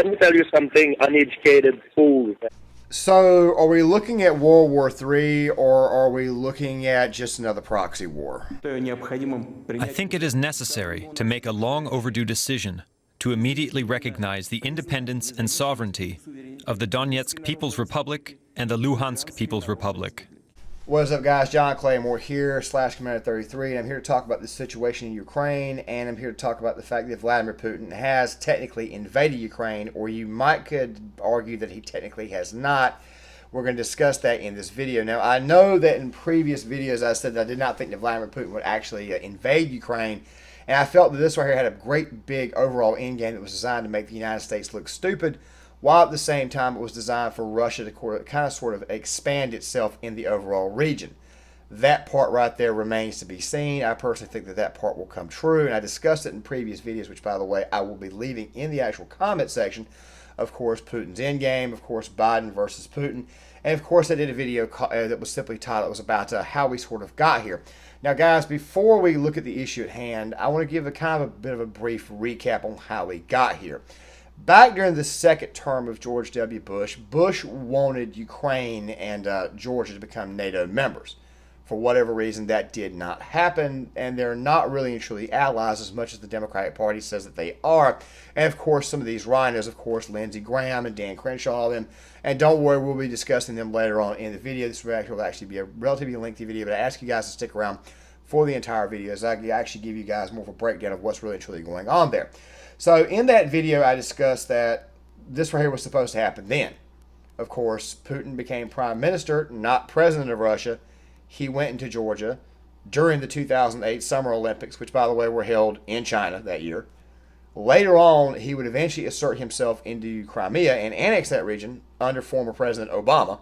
let me tell you something, uneducated fool. So, are we looking at World War III, or are we looking at just another proxy war? I think it is necessary to make a long overdue decision to immediately recognize the independence and sovereignty of the Donetsk People's Republic and the Luhansk People's Republic. What's up, guys? John Claymore here, /Commander33, and I'm here to talk about the situation in Ukraine, and I'm here to talk about the fact that Vladimir Putin has technically invaded Ukraine, or you could argue that he technically has not. We're going to discuss that in this video. Now, I know that in previous videos I said that I did not think that Vladimir Putin would actually invade Ukraine, and I felt that this right here had a great big overall endgame that was designed to make the United States look stupid, while at the same time it was designed for Russia to kind of sort of expand itself in the overall region. That part right there remains to be seen. I personally think that that part will come true, and I discussed it in previous videos, which, by the way, I will be leaving in the actual comment section. Of course, Putin's endgame, of course, Biden versus Putin, and of course I did a video that was simply titled, it was about how we sort of got here. Now, guys, before we look at the issue at hand, I want to give a kind of a bit of a brief recap on how we got here. Back during the second term of George W. Bush, Bush wanted Ukraine and Georgia to become NATO members. For whatever reason, that did not happen, and they're not really and truly allies as much as the Democratic Party says that they are. And, of course, some of these rhinos, of course, Lindsey Graham and Dan Crenshaw, all of them. And don't worry, we'll be discussing them later on in the video. This will actually be a relatively lengthy video, but I ask you guys to stick around for the entire video, as I can actually give you guys more of a breakdown of what's really and truly going on there. So in that video, I discussed that this right here was supposed to happen then. Of course, Putin became prime minister, not president of Russia. He went into Georgia during the 2008 Summer Olympics, which, by the way, were held in China that year. Later on, he would eventually assert himself into Crimea and annex that region under former President Obama,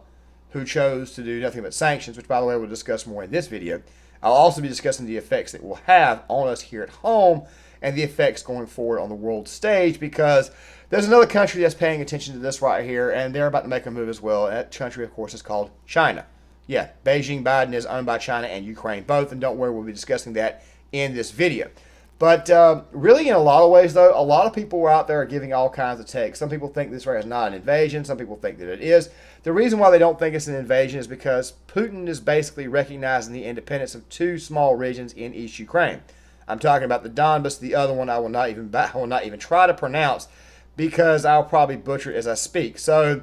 who chose to do nothing but sanctions, which, by the way, we'll discuss more in this video. I'll also be discussing the effects it will have on us here at home and the effects going forward on the world stage, because there's another country that's paying attention to this right here, and they're about to make a move as well. And that country, of course, is called China. Yeah, Beijing, Biden is owned by China and Ukraine both, and don't worry, we'll be discussing that in this video. But really, in a lot of ways, though, a lot of people out there are giving all kinds of takes. Some people think this right is not an invasion. Some people think that it is. The reason why they don't think it's an invasion is because Putin is basically recognizing the independence of two small regions in East Ukraine. I'm talking about the Donbas. The other one I will not even try to pronounce, because I'll probably butcher it as I speak. So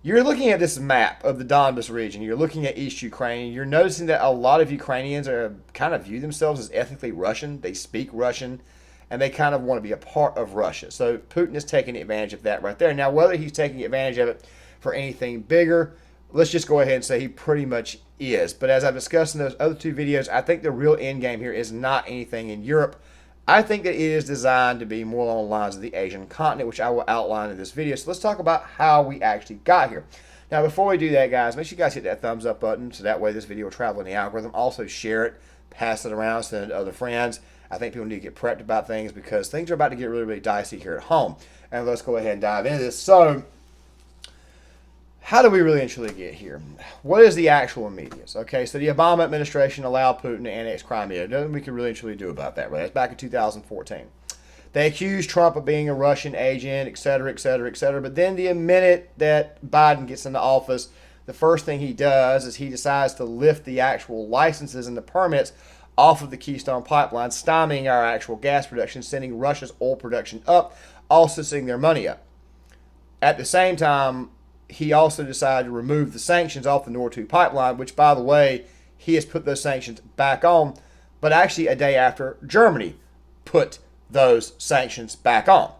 you're looking at this map of the Donbas region. You're looking at East Ukraine. You're noticing that a lot of Ukrainians kind of view themselves as ethnically Russian. They speak Russian, and they kind of want to be a part of Russia. So Putin is taking advantage of that right there. Now, whether he's taking advantage of it for anything bigger, let's just go ahead and say he pretty much is. But as I've discussed in those other two videos, I think the real end game here is not anything in Europe. I think that it is designed to be more along the lines of the Asian continent, which I will outline in this video. So let's talk about how we actually got here. Now, before we do that, guys, make sure you guys hit that thumbs up button, so that way this video will travel in the algorithm. Also, share it, pass it around, send it to other friends. I think people need to get prepped about things, because things are about to get really, really dicey here at home. And let's go ahead and dive into this. So, how do we really and truly get here? What is the actual immediates? Okay, so the Obama administration allowed Putin to annex Crimea. Nothing we can really and truly do about that, right? That's back in 2014. They accused Trump of being a Russian agent, et cetera, et cetera, et cetera. But then the minute that Biden gets into office, the first thing he does is he decides to lift the actual licenses and the permits off of the Keystone Pipeline, stymieing our actual gas production, sending Russia's oil production up, also sending their money up. At the same time, he also decided to remove the sanctions off the Nord 2 pipeline, which, by the way, he has put those sanctions back on, but actually a day after Germany put those sanctions back on.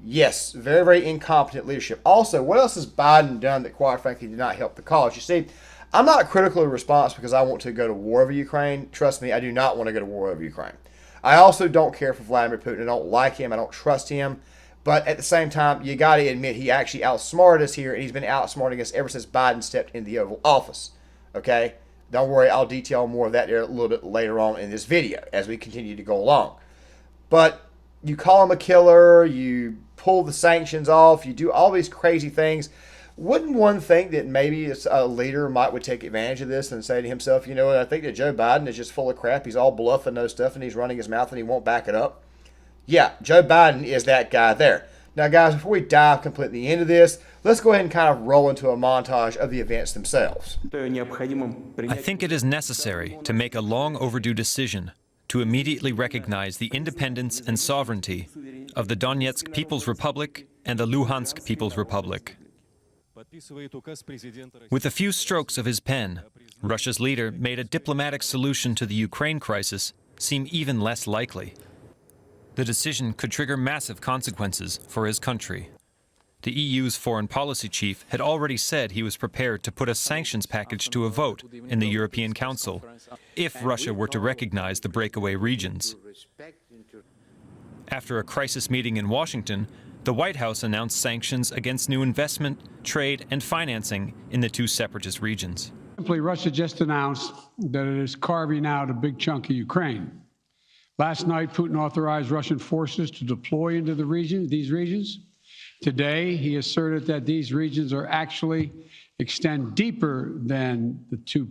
Yes, very, very incompetent leadership. Also, what else has Biden done that, quite frankly, did not help the cause? You see, I'm not critical of response because I want to go to war over Ukraine. Trust me, I do not want to go to war over Ukraine. I also don't care for Vladimir Putin. I don't like him. I don't trust him. But at the same time, you got to admit he actually outsmarted us here, and he's been outsmarting us ever since Biden stepped in the Oval Office. Okay? Don't worry, I'll detail more of that there a little bit later on in this video as we continue to go along. But you call him a killer, you pull the sanctions off, you do all these crazy things. Wouldn't one think that maybe a leader would take advantage of this and say to himself, you know what, I think that Joe Biden is just full of crap. He's all bluff and no stuff, and he's running his mouth and he won't back it up. Yeah, Joe Biden is that guy there. Now, guys, before we dive completely into this, let's go ahead and kind of roll into a montage of the events themselves. I think it is necessary to make a long overdue decision to immediately recognize the independence and sovereignty of the Donetsk People's Republic and the Luhansk People's Republic. With a few strokes of his pen, Russia's leader made a diplomatic solution to the Ukraine crisis seem even less likely. The decision could trigger massive consequences for his country. The EU's foreign policy chief had already said he was prepared to put a sanctions package to a vote in the European Council if Russia were to recognize the breakaway regions. After a crisis meeting in Washington, the White House announced sanctions against new investment, trade, and financing in the two separatist regions. Simply, Russia just announced that it is carving out a big chunk of Ukraine. Last night, Putin authorized Russian forces to deploy into these regions. Today, he asserted that these regions are actually extend deeper than the two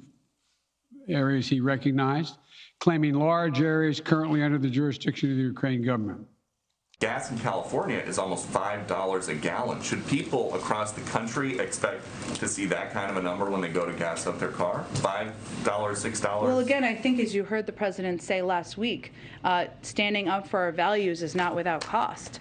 areas he recognized, claiming large areas currently under the jurisdiction of the Ukrainian government. Gas in California is almost $5 a gallon. Should people across the country expect to see that kind of a number when they go to gas up their car? $5, $6? Well, again, I think as you heard the president say last week, standing up for our values is not without cost.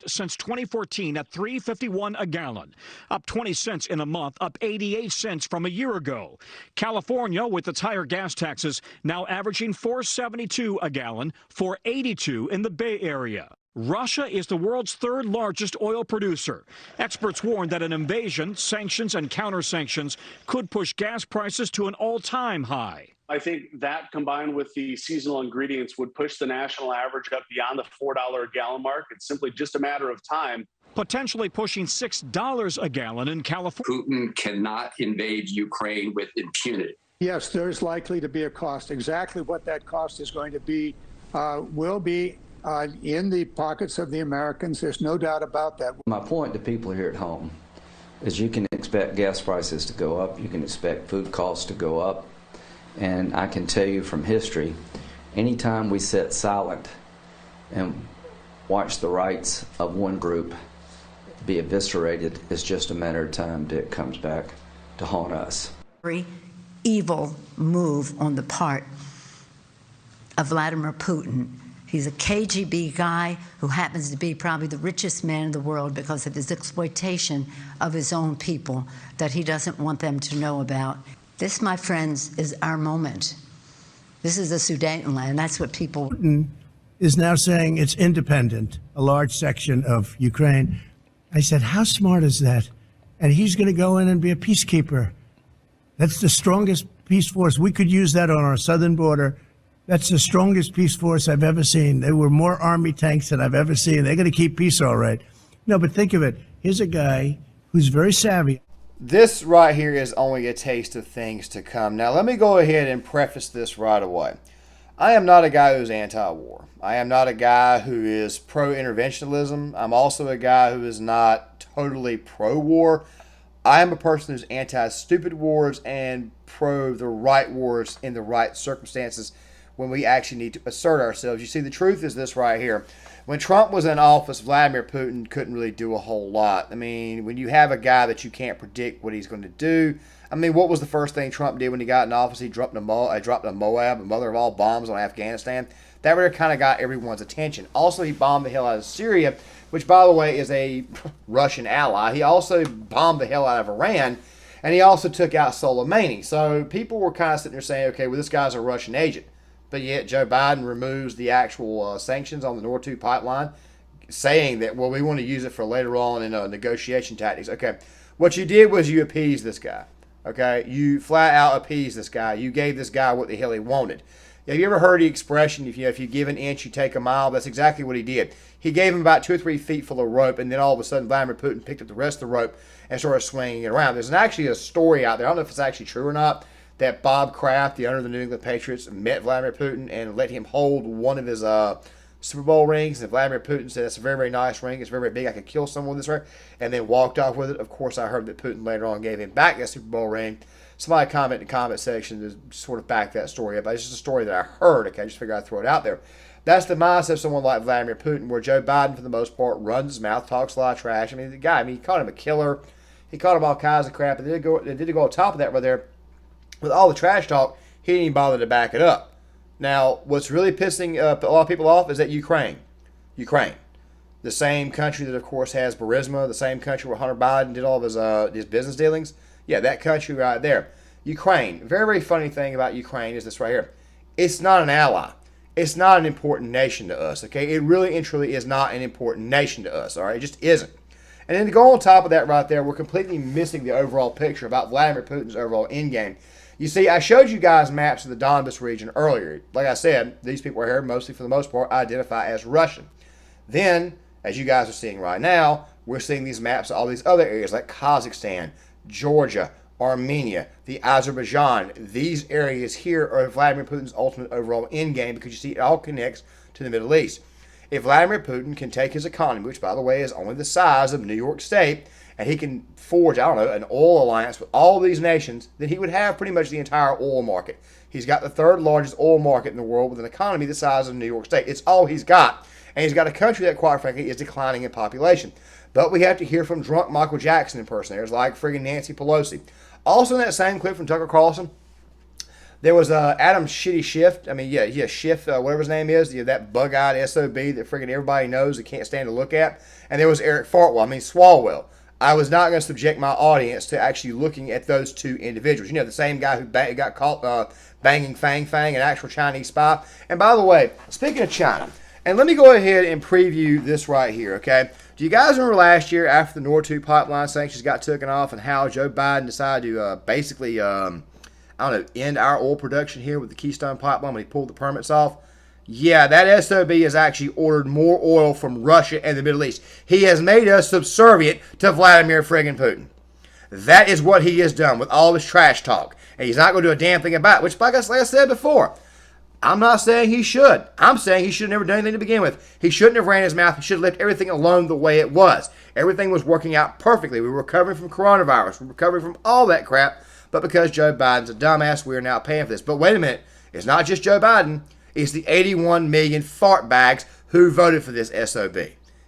Since 2014 at $3.51 a gallon, up 20 cents in a month, up 88 cents from a year ago. California, with its higher gas taxes, now averaging $4.72 a gallon, $4.82 in the Bay Area. Russia is the world's third largest oil producer. Experts warn that an invasion, sanctions, and counter-sanctions could push gas prices to an all-time high. I think that combined with the seasonal ingredients would push the national average up beyond the $4 a gallon mark. It's simply just a matter of time. Potentially pushing $6 a gallon in California. Putin cannot invade Ukraine with impunity. Yes, there's likely to be a cost. Exactly what that cost is going to be will be in the pockets of the Americans. There's no doubt about that. My point to people here at home is you can expect gas prices to go up. You can expect food costs to go up. And I can tell you from history, anytime we sit silent and watch the rights of one group be eviscerated, it's just a matter of time till it comes back to haunt us. Very evil move on the part of Vladimir Putin. He's a KGB guy who happens to be probably the richest man in the world because of his exploitation of his own people that he doesn't want them to know about. This, my friends, is our moment. This is the Sudetenland. That's what people... Putin is now saying it's independent, a large section of Ukraine. I said, how smart is that? And he's going to go in and be a peacekeeper. That's the strongest peace force. We could use that on our southern border. That's the strongest peace force I've ever seen. There were more army tanks than I've ever seen. They're going to keep peace all right. No, but think of it. Here's a guy who's very savvy. This right here is only a taste of things to come. Now, let me go ahead and preface this right away. I am not a guy who's anti-war. I am not a guy who is pro-interventionism. I'm also a guy who is not totally pro-war. I am a person who's anti-stupid wars and pro the right wars in the right circumstances when we actually need to assert ourselves. You see, the truth is this right here. When Trump was in office, Vladimir Putin couldn't really do a whole lot. I mean, when you have a guy that you can't predict what he's going to do, I mean, what was the first thing Trump did when he got in office? He dropped a Moab, the mother of all bombs, on Afghanistan. That really kind of got everyone's attention. Also, he bombed the hell out of Syria, which, by the way, is a Russian ally. He also bombed the hell out of Iran, and he also took out Soleimani. So people were kind of sitting there saying, okay, well, this guy's a Russian agent. But yet Joe Biden removes the actual sanctions on the Nord 2 pipeline, saying that, well, we want to use it for later on in negotiation tactics. Okay, what you did was you appeased this guy. Okay, you flat out appeased this guy. You gave this guy what the hell he wanted. Have you ever heard the expression, if you give an inch, you take a mile? That's exactly what he did. He gave him about 2 or 3 feet full of rope, and then all of a sudden Vladimir Putin picked up the rest of the rope and started swinging it around. There's actually a story out there. I don't know if it's actually true or not, that Bob Kraft, the owner of the New England Patriots, met Vladimir Putin and let him hold one of his Super Bowl rings, and Vladimir Putin said, that's a very, very nice ring. It's very, very big. I could kill someone with this ring. And then walked off with it. Of course, I heard that Putin later on gave him back that Super Bowl ring. Somebody comment in the comment section to sort of back that story up. It's just a story that I heard. Okay, I just figured I'd throw it out there. That's the mindset of someone like Vladimir Putin, where Joe Biden, for the most part, runs his mouth, talks a lot of trash. I mean, the guy, he called him a killer. He called him all kinds of crap. And they did go on top of that right there. With all the trash talk, he didn't even bother to back it up. Now, what's really pissing a lot of people off is that Ukraine. The same country that, of course, has Burisma, the same country where Hunter Biden did all of his business dealings. Yeah, that country right there. Ukraine. Very, very funny thing about Ukraine is this right here. It's not an ally. It's not an important nation to us, okay? It really and truly is not an important nation to us, all right? It just isn't. And then to go on top of that right there, we're completely missing the overall picture about Vladimir Putin's overall endgame. You see, I showed you guys maps of the Donbas region earlier. Like I said, these people are here mostly, for the most part, identify as Russian. Then, as you guys are seeing right now, we're seeing these maps of all these other areas like Kazakhstan, Georgia, Armenia, the Azerbaijan. These areas here are Vladimir Putin's ultimate overall endgame, because you see it all connects to the Middle East. If Vladimir Putin can take his economy, which by the way is only the size of New York State, and he can forge, I don't know, an oil alliance with all these nations, then he would have pretty much the entire oil market. He's got the third largest oil market in the world with an economy the size of New York State. It's all he's got. And he's got a country that, quite frankly, is declining in population. But we have to hear from drunk Michael Jackson impersonators like friggin' Nancy Pelosi. Also in that same clip from Tucker Carlson, there was Adam Schiff. Schiff, whatever his name is, that bug-eyed SOB that friggin' everybody knows and can't stand to look at. And there was Eric Swalwell. I was not going to subject my audience to actually looking at those two individuals. You know, the same guy who got caught banging Fang Fang, an actual Chinese spy. And by the way, speaking of China, and let me go ahead and preview this right here, okay? Do you guys remember last year after the Nord 2 pipeline sanctions got taken off and how Joe Biden decided to basically, end our oil production here with the Keystone Pipeline when he pulled the permits off? Yeah, that SOB has actually ordered more oil from Russia and the Middle East. He has made us subservient to Vladimir friggin' Putin. That is what he has done with all this trash talk. And he's not going to do a damn thing about it, which, like I said before, I'm not saying he should. I'm saying he should have never done anything to begin with. He shouldn't have ran his mouth. He should have left everything alone the way it was. Everything was working out perfectly. We were recovering from coronavirus. We were recovering from all that crap. But because Joe Biden's a dumbass, we are now paying for this. But wait a minute. It's not just Joe Biden. It's the 81 million fart bags who voted for this SOB.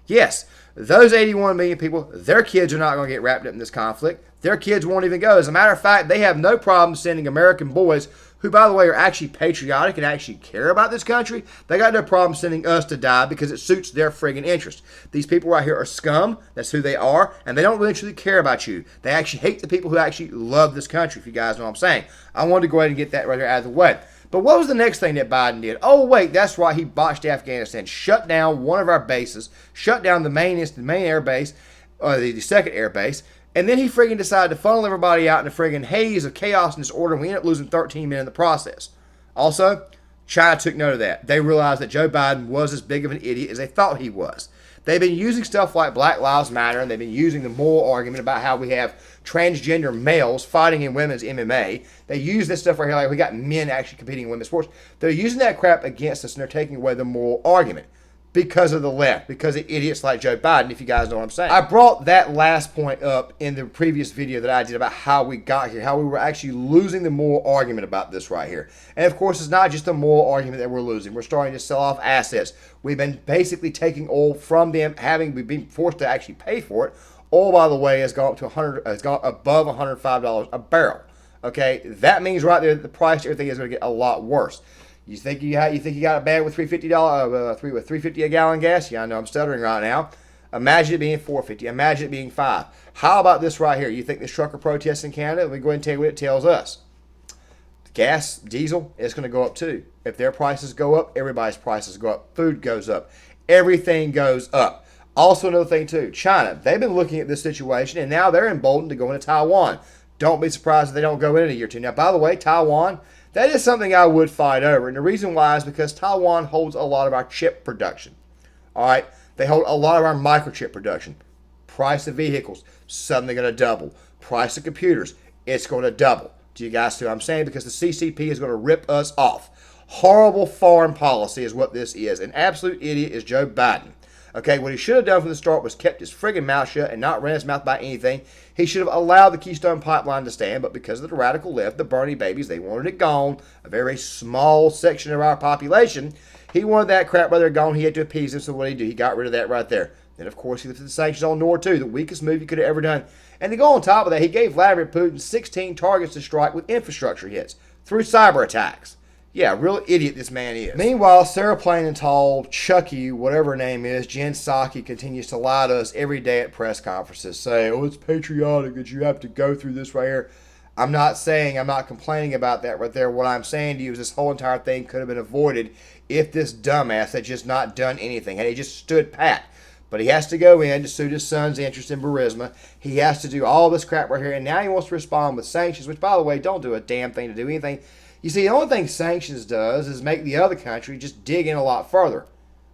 Yes, those 81 million people, their kids are not going to get wrapped up in this conflict. Their kids won't even go. As a matter of fact, they have no problem sending American boys who, by the way, are actually patriotic and actually care about this country. They got no problem sending us to die because it suits their friggin' interest. These people right here are scum. That's who they are. And they don't really truly care about you. They actually hate the people who actually love this country, if you guys know what I'm saying. I wanted to go ahead and get that right there out of the way. But what was the next thing that Biden did? Oh, wait, that's right. He botched Afghanistan. Shut down one of our bases. Shut down the main air base, or the second air base. And then he friggin' decided to funnel everybody out in a friggin' haze of chaos and disorder, and we ended up losing 13 men in the process. Also, China took note of that. They realized that Joe Biden was as big of an idiot as they thought he was. They've been using stuff like Black Lives Matter, and they've been using the moral argument about how we have transgender males fighting in women's MMA. They use this stuff right here, like we got men actually competing in women's sports. They're using that crap against us, and they're taking away the moral argument because of the left, because of idiots like Joe Biden, if you guys know what I'm saying. I brought that last point up in the previous video that I did about how we got here, how we were actually losing the moral argument about this right here. And of course, it's not just the moral argument that we're losing. We're starting to sell off assets. We've been basically taking oil from them, we've been forced to actually pay for it. Oil, by the way, has gone up to has gone above $105 a barrel. Okay, that means right there that the price of everything is going to get a lot worse. You think you got it bad with $3.50 a gallon gas? Yeah, I know I'm stuttering right now. Imagine it being $4.50. Imagine it being $5. How about this right here? You think this trucker protest in Canada? Let me go ahead and tell you what it tells us. Gas, diesel, it's going to go up too. If their prices go up, everybody's prices go up. Food goes up. Everything goes up. Also, another thing too, China. They've been looking at this situation, and now they're emboldened to go into Taiwan. Don't be surprised if they don't go in a year or two. Now, by the way, Taiwan, that is something I would fight over. And the reason why is because Taiwan holds a lot of our chip production. All right? They hold a lot of our microchip production. Price of vehicles, suddenly going to double. Price of computers, it's going to double. Do you guys see what I'm saying? Because the CCP is going to rip us off. Horrible foreign policy is what this is. An absolute idiot is Joe Biden. Okay, what he should have done from the start was kept his friggin' mouth shut and not ran his mouth about anything. He should have allowed the Keystone Pipeline to stand, but because of the radical left, the Bernie babies, they wanted it gone, a very small section of our population, he wanted that crap right there gone. He had to appease them, so what did he do? He got rid of that right there. Then, of course, he lifted the sanctions on Nord 2, the weakest move he could have ever done. And to go on top of that, he gave Vladimir Putin 16 targets to strike with infrastructure hits through cyber attacks. Yeah, real idiot this man is. Meanwhile, Sarah Plain and Tall, Chucky, whatever her name is, Jen Psaki continues to lie to us every day at press conferences, say, oh, it's patriotic that you have to go through this right here. I'm not complaining about that right there. What I'm saying to you is this whole entire thing could have been avoided if this dumbass had just not done anything, had he just stood pat. But he has to go in to suit his son's interest in Burisma. He has to do all this crap right here, and now he wants to respond with sanctions, which, by the way, don't do a damn thing to do anything. You see, the only thing sanctions does is make the other country just dig in a lot further,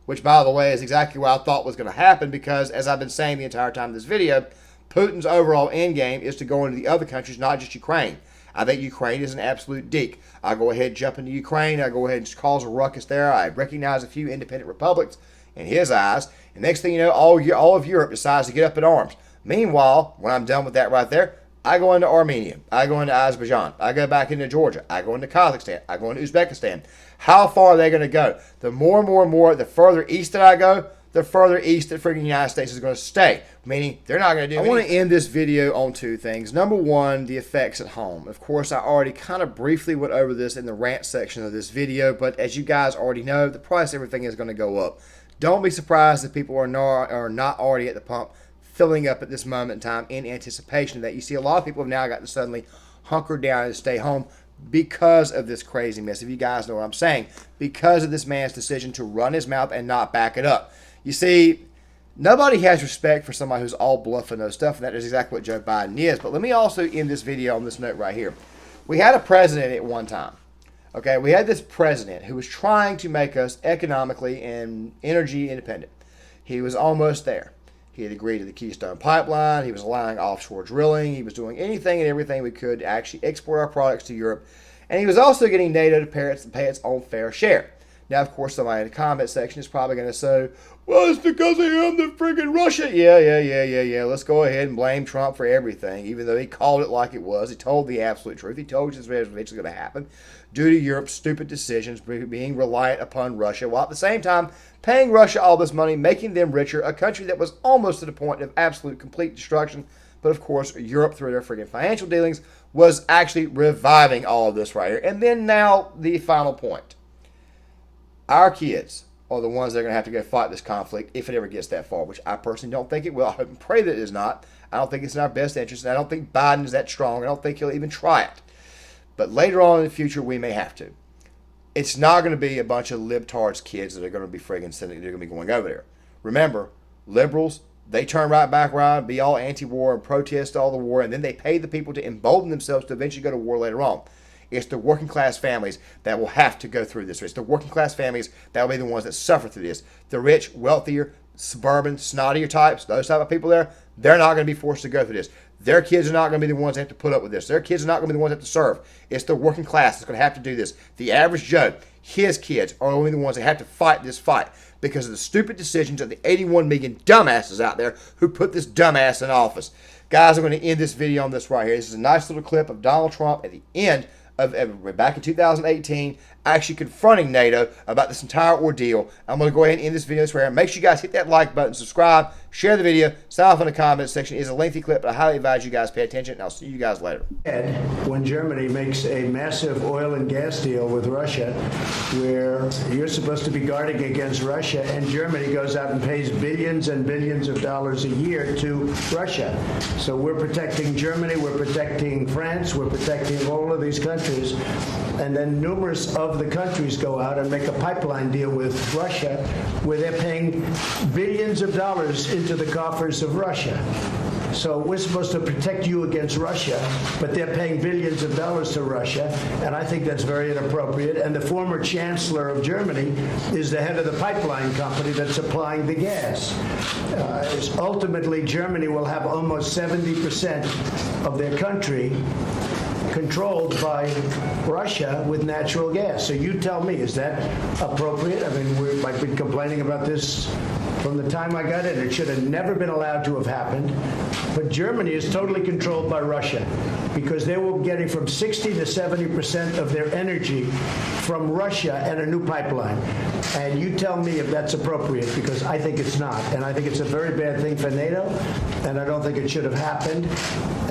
which, by the way, is exactly what I thought was going to happen because, as I've been saying the entire time of this video, Putin's overall end game is to go into the other countries, not just Ukraine. I think Ukraine is an absolute dick. I go ahead and jump into Ukraine. I go ahead and cause a ruckus there. I recognize a few independent republics in his eyes. And next thing you know, all of Europe decides to get up in arms. Meanwhile, when I'm done with that right there, I go into Armenia. I go into Azerbaijan. I go back into Georgia. I go into Kazakhstan. I go into Uzbekistan. How far are they going to go? The more and more and more, the further east that I go, the further east the freaking United States is going to stay. Meaning, they're not going to do anything. I want to end this video on two things. Number one, the effects at home. Of course, I already kind of briefly went over this in the rant section of this video, but as you guys already know, the price of everything is going to go up. Don't be surprised if people are not already at the pump filling up at this moment in time in anticipation of that. You see, a lot of people have now got to suddenly hunker down and stay home because of this crazy mess. If you guys know what I'm saying, because of this man's decision to run his mouth and not back it up. You see, nobody has respect for somebody who's all bluff and no stuff, and that is exactly what Joe Biden is. But let me also end this video on this note right here. We had a president at one time. Okay, we had this president who was trying to make us economically and energy independent. He was almost there. He had agreed to the Keystone Pipeline. He was allowing offshore drilling. He was doing anything and everything we could to actually export our products to Europe. And he was also getting NATO to pay its own fair share. Now, of course, somebody in the comment section is probably going to say, well, it's because of him, the friggin' Russia. Yeah. Let's go ahead and blame Trump for everything, even though he called it like it was. He told the absolute truth. He told you this was eventually going to happen due to Europe's stupid decisions being reliant upon Russia, while at the same time paying Russia all this money, making them richer, a country that was almost to the point of absolute complete destruction. But, of course, Europe, through their friggin' financial dealings, was actually reviving all of this right here. And then now the final point. Our kids are the ones that are going to have to go fight this conflict if it ever gets that far, which I personally don't think it will. I hope and pray that it is not. I don't think it's in our best interest, and I don't think Biden is that strong. I don't think he'll even try it. But later on in the future, we may have to. It's not going to be a bunch of libtards kids that are going to be friggin' sending, they're going to be going over there. Remember, liberals, they turn right back around, be all anti-war and protest all the war, and then they pay the people to embolden themselves to eventually go to war later on. It's the working class families that will have to go through this. It's the working class families that will be the ones that suffer through this. The rich, wealthier, suburban, snottier types, those type of people there, they're not going to be forced to go through this. Their kids are not going to be the ones that have to put up with this. Their kids are not going to be the ones that have to serve. It's the working class that's going to have to do this. The average Joe, his kids are only the ones that have to fight this fight because of the stupid decisions of the 81 million dumbasses out there who put this dumbass in office. Guys, I'm going to end this video on this right here. This is a nice little clip of Donald Trump at the end of back in 2018, actually confronting NATO about this entire ordeal. I'm going to go ahead and end this video this way. Make sure you guys hit that like button, subscribe, share the video, sign off in the comments section. It is a lengthy clip, but I highly advise you guys pay attention, and I'll see you guys later. When Germany makes a massive oil and gas deal with Russia, where you're supposed to be guarding against Russia, and Germany goes out and pays billions and billions of dollars a year to Russia. So we're protecting Germany, we're protecting France, we're protecting all of these countries. And then numerous of the countries go out and make a pipeline deal with Russia where they're paying billions of dollars into the coffers of Russia. So we're supposed to protect you against Russia, but they're paying billions of dollars to Russia, and I think that's very inappropriate. And the former chancellor of Germany is the head of the pipeline company that's supplying the gas. Ultimately, Germany will have almost 70% of their country controlled by Russia with natural gas. So you tell me, is that appropriate? I mean, I've been complaining about this from the time I got in. It should have never been allowed to have happened. But Germany is totally controlled by Russia because they were getting from 60 to 70% of their energy from Russia and a new pipeline. And you tell me if that's appropriate, because I think it's not. And I think it's a very bad thing for NATO, and I don't think it should have happened.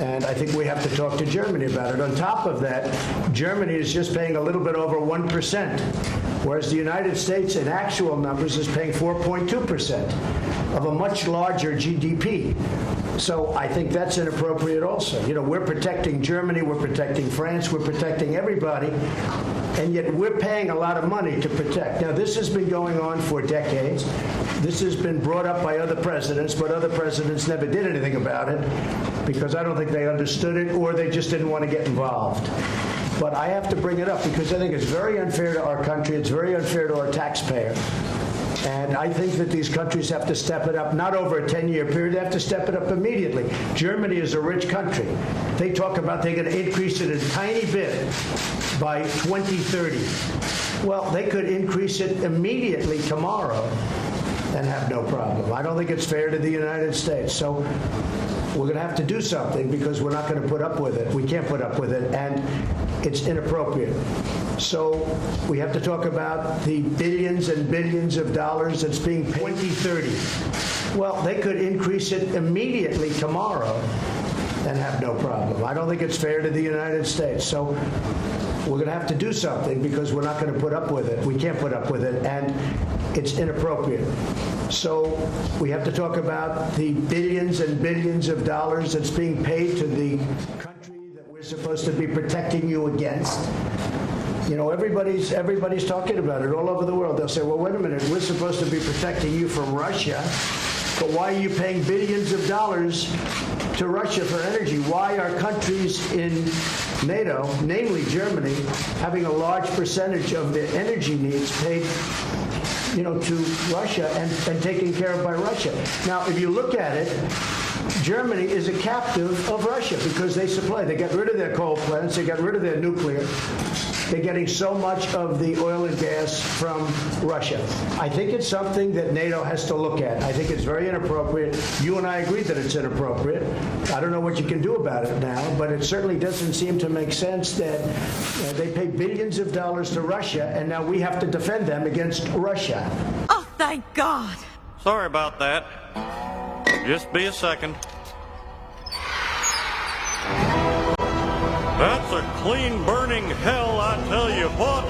And I think we have to talk to Germany about it. On top of that, Germany is just paying a little bit over 1%, whereas the United States, in actual numbers, is paying 4.2% of a much larger GDP. So I think that's inappropriate also. You know, we're protecting Germany, we're protecting France, we're protecting everybody, and yet we're paying a lot of money to protect. Now, this has been going on for decades. This has been brought up by other presidents, but other presidents never did anything about it because I don't think they understood it or they just didn't want to get involved. But I have to bring it up because I think it's very unfair to our country. It's very unfair to our taxpayer. And I think that these countries have to step it up, not over a 10-year period. They have to step it up immediately. Germany is a rich country. They talk about they're going to increase it a tiny bit by 2030. Well, they could increase it immediately tomorrow and have no problem. I don't think it's fair to the United States. So we're going to have to do something because we're not going to put up with it. We can't put up with it, and it's inappropriate. So we have to talk about the billions and billions of dollars that's being paid. 2030. Well, they could increase it immediately tomorrow and have no problem. I don't think it's fair to the United States. So we're going to have to do something because we're not going to put up with it. We can't put up with it, and it's inappropriate. So we have to talk about the billions and billions of dollars that's being paid to the country that we're supposed to be protecting you against. You know, everybody's talking about it all over the world. They'll say, well, wait a minute, we're supposed to be protecting you from Russia, but why are you paying billions of dollars to Russia for energy? Why are countries in NATO, namely Germany, having a large percentage of their energy needs paid, you know, to Russia and taken care of by Russia? Now, if you look at it, Germany is a captive of Russia because they supply. They got rid of their coal plants. They got rid of their nuclear. They're getting so much of the oil and gas from Russia. I think it's something that NATO has to look at. I think it's very inappropriate. You and I agree that it's inappropriate. I don't know what you can do about it now, but it certainly doesn't seem to make sense that they pay billions of dollars to Russia, and now we have to defend them against Russia. Oh, thank God. Sorry about that. Just be a second. That's a clean burning hell, I tell you what.